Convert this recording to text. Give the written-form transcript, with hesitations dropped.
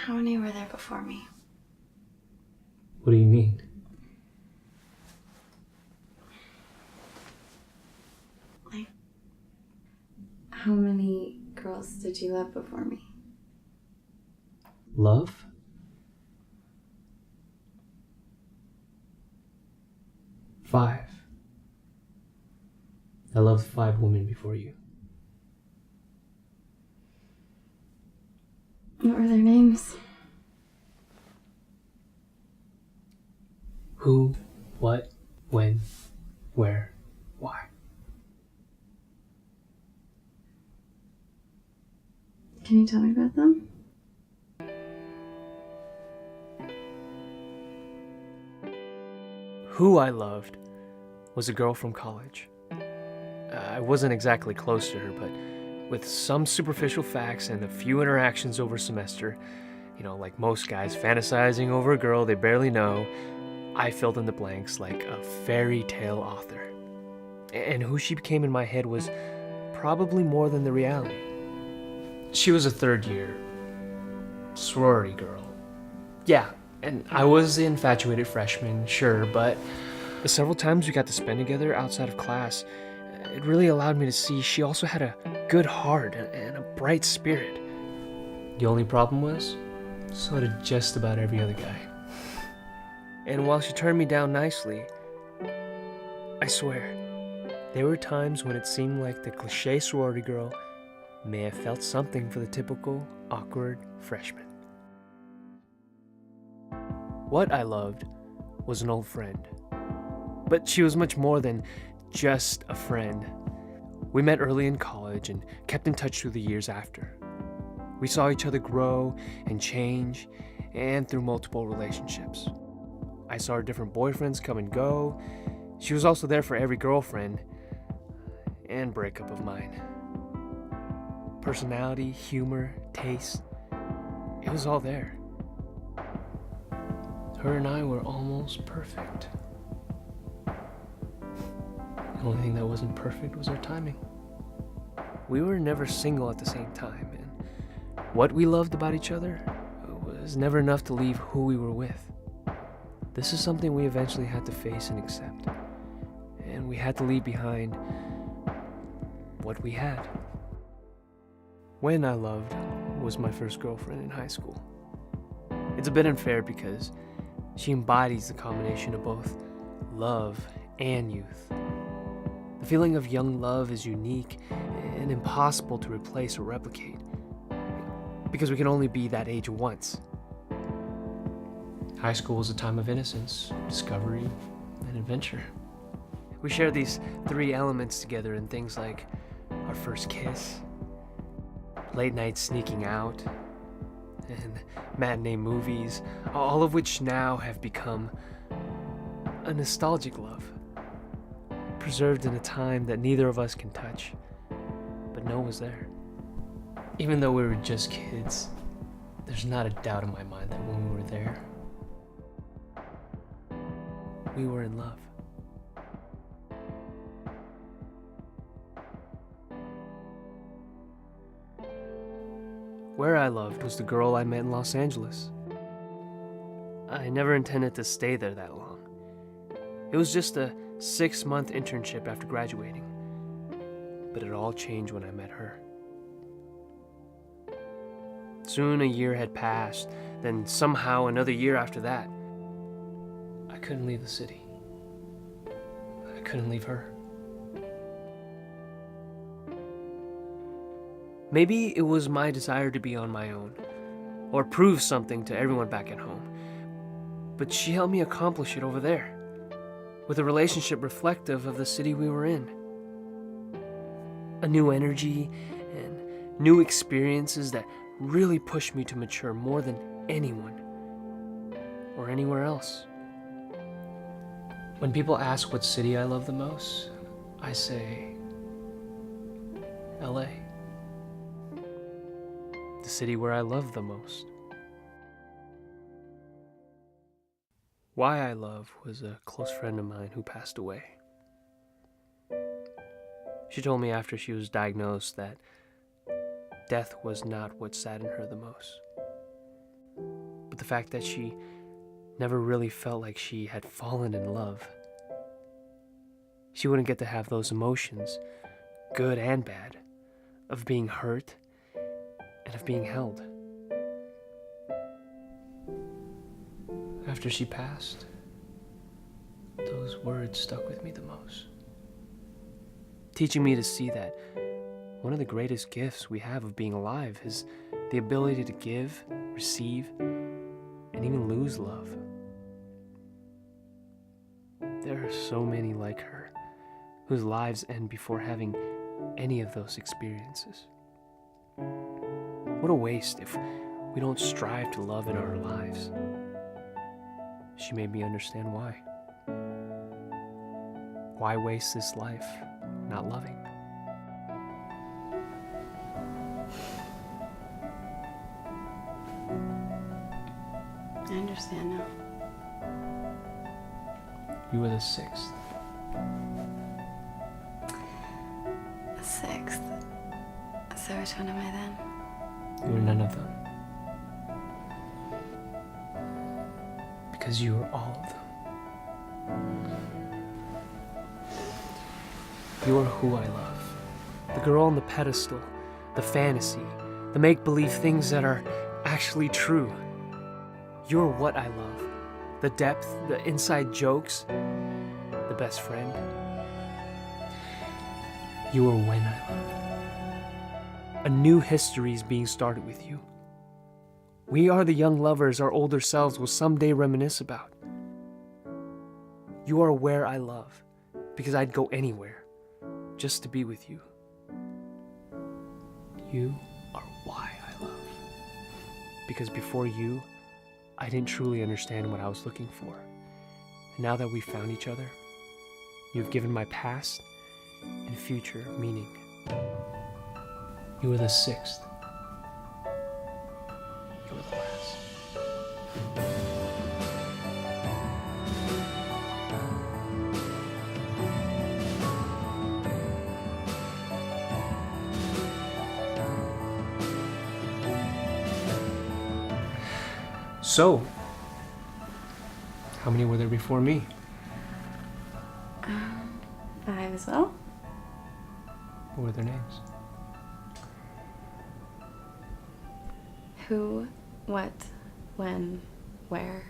How many were there before me? What do you mean? Like, how many girls did you love before me? Love? Five. I loved 5 women before you. What were their names? Who, what, when, where, why. Can you tell me about them? Who I loved was a girl from college. I wasn't exactly close to her, but with some superficial facts and a few interactions over a semester, like most guys fantasizing over a girl they barely know, I filled in the blanks like a fairy tale author. And who she became in my head was probably more than the reality. She was a third-year sorority girl. Yeah, and I was the infatuated freshman, sure, but the several times we got to spend together outside of class, it really allowed me to see she also had a good heart and a bright spirit. The only problem was, so did just about every other guy. And while she turned me down nicely, I swear, there were times when it seemed like the cliché sorority girl may have felt something for the typical awkward freshman. What I loved was an old friend. But she was much more than just a friend. We met early in college and kept in touch through the years after. We saw each other grow and change, and through multiple relationships. I saw her different boyfriends come and go. She was also there for every girlfriend and breakup of mine. Personality, humor, taste, it was all there. Her and I were almost perfect. The only thing that wasn't perfect was our timing. We were never single at the same time, and what we loved about each other was never enough to leave who we were with. This is something we eventually had to face and accept, and we had to leave behind what we had. When I loved was my first girlfriend in high school. It's a bit unfair because she embodies the combination of both love and youth. The feeling of young love is unique and impossible to replace or replicate, because we can only be that age once. High school is a time of innocence, discovery, and adventure. We share these 3 elements together in things like our first kiss, late night sneaking out, and matinee movies, all of which now have become a nostalgic love, preserved in a time that neither of us can touch, but know was there. Even though we were just kids, there's not a doubt in my mind that when we were there, we were in love. Where I loved was the girl I met in Los Angeles. I never intended to stay there that long. It was just a 6-month internship after graduating, but it all changed when I met her. Soon a year had passed, then somehow another year after that. I couldn't leave the city. I couldn't leave her. Maybe it was my desire to be on my own, or prove something to everyone back at home. But she helped me accomplish it over there, with a relationship reflective of the city we were in. A new energy and new experiences that really pushed me to mature more than anyone or anywhere else. When people ask what city I love the most, I say LA. The city where I love the most. Why I love was a close friend of mine who passed away. She told me after she was diagnosed that death was not what saddened her the most. but the fact that she never really felt like she had fallen in love. She wouldn't get to have those emotions, good and bad, of being hurt and of being held. After she passed, those words stuck with me the most, teaching me to see that one of the greatest gifts we have of being alive is the ability to give, receive, and even lose love. There are so many like her whose lives end before having any of those experiences. What a waste if we don't strive to love in our lives. She made me understand why. Why waste this life not loving? I understand now. You were the sixth. The sixth. So which one am I then? You were none of them. Because you were all of them. You are who I love. The girl on the pedestal, the fantasy, the make-believe things that are actually true. You're what I love. The depth, the inside jokes, the best friend. You are when I love. A new history is being started with you. We are the young lovers our older selves will someday reminisce about. You are where I love, because I'd go anywhere just to be with you. You are why I love, because before you, I didn't truly understand what I was looking for. And now that we found each other, you've given my past and future meaning. You were the sixth. You were the last. So, how many were there before me? 5 as well. What were their names? Who, what, when, where.